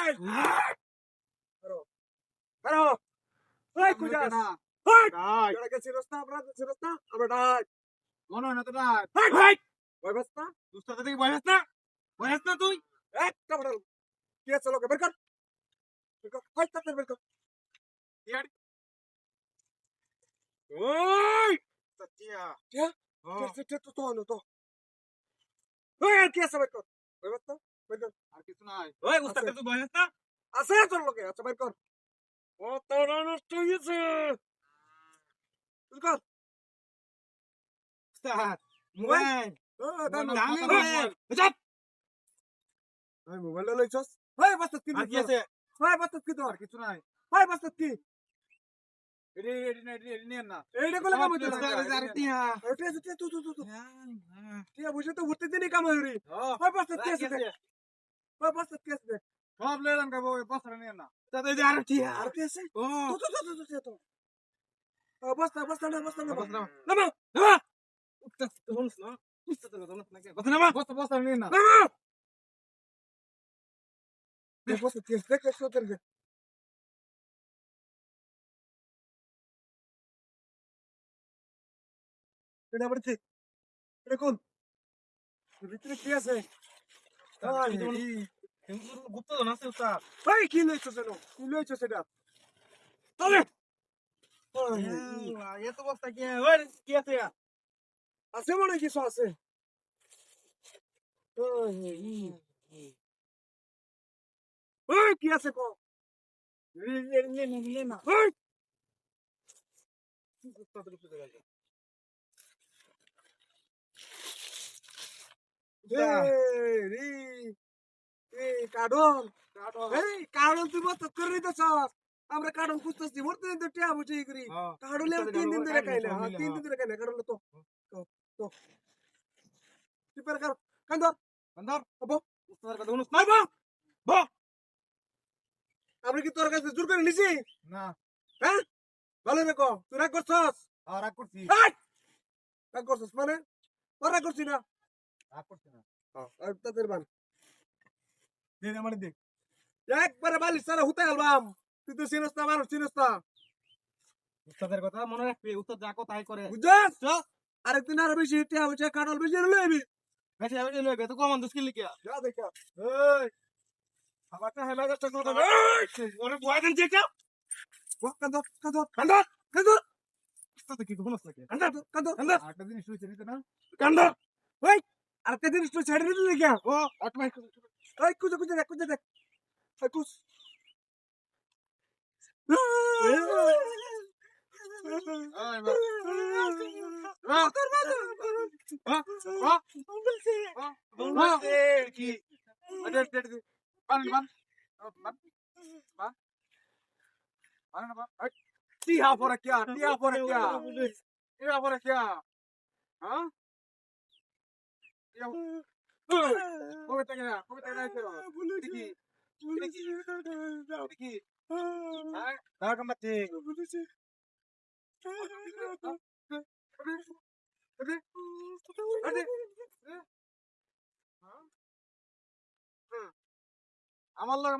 এই করো করো ওই কুজাস হাই তোরা কে চিরস না আমরা চিরস না আমরা ডাক মনে হয় না তো ডাক হাই হাই ওই বস্তা দুস্তা থেকে বয়স না তুই একটা বড় কে চলো কে বের কর হাই তাতে বের কর ইয়ার ওই সত্যিয়া কে কে তো তো তো ওই কে সব বের কর ওই বস্তা বের কর আর কিছু নাই ওই উস্তাদ তুই বয়স না আছে তোর লোকে আচ্ছা বের কর ও তোরা নষ্ট হয়েছে বের কর উস্তাদ মোবাইল ও দাম দামি মোবাইল চুপ ওই মোবাইলটা লইছস ওই বস্তা কি আর কি আছে ওই বস্তা কি তোর আর কিছু নাই ওই বস্তা কি এডি নিয়ে না এইটা কোলা কাম হইতো আর টিয়া ওটা আছে তুই টিয়া বুঝে তো ভর্তি দিনই কাম হইরি ওই বস্তা কি আছে ওই বস্তা কি আছে সব লেলাম গাবো বছর নিয়ে না তাতে যে আর টিয়া আর কি আছে ও তো বস্তা না নামা নামা উস্তাদ তো বলছ না উস্তাদ তো বলছ না কে কথা নামা বস্তা নিয়ে না নামা বস্তা কি আছে দেখ সোতের দে এটা বলছি এটা কোন ভিতরে কি আছে গুপ্ত জন আছে উস্তাদ ভাই কি লইছস এটা কি লইছস এটা তবে এত বস্তা কি ওই কি আছে আছে মনে কিছু আছে ওই কি আছে কো নিয়ে না ওই উস্তাদ রূপে গেল কার্ডন এই কার্ডন তুই মত করে দিতেছস আমরা কার্ডন খুঁজতেছি মরতে দিন তো টিয়া বুঝি করি কার্ডন আমি 3 দিন ধরে খাইলা 3 দিন ধরে খাইলা কার্ডন তো তুই per কর কান্দর আবো উস্তাদের কথা শুনুস না বা আমরা কি তোর কাছে জোর করে নিছি না হ্যাঁ ভালো রে কো তুই রাগ করছস রাগ করছি রাগ করছস মানে তোর রাগ করছিস না রাগ করছি না আর তাদের বান দে আমার দে একবারে বালিশ সারা হুতে আলবাম তুই তো চিনস না মানুষ চিনস না উস্তাদের কথা মনে রাখবি উস্তাদ যা কথাই করে বুঝছস আরেকদিন আরো বেশি টিয়া বুঝে কাটল বেশি লইবি বেশি বেশি লইবে তো কমান দুষ্কিল লিখিয়া যা দেখা এই আমারটা হেলা যাচ্ছে কথা ওরে বয় দেন যে কেউ কান্দর উস্তাদ কি কোনস নাকি কান্দর আটটা দিন শুইছে নিতে না কান্দর ওই আরেকটা দিন তুই ছেড়ে দিলি কি ও আটমাই ওই কুজে দেখ ওই কুজ টিয়া পরে क्या हाँ কবিতা কি আমার লোক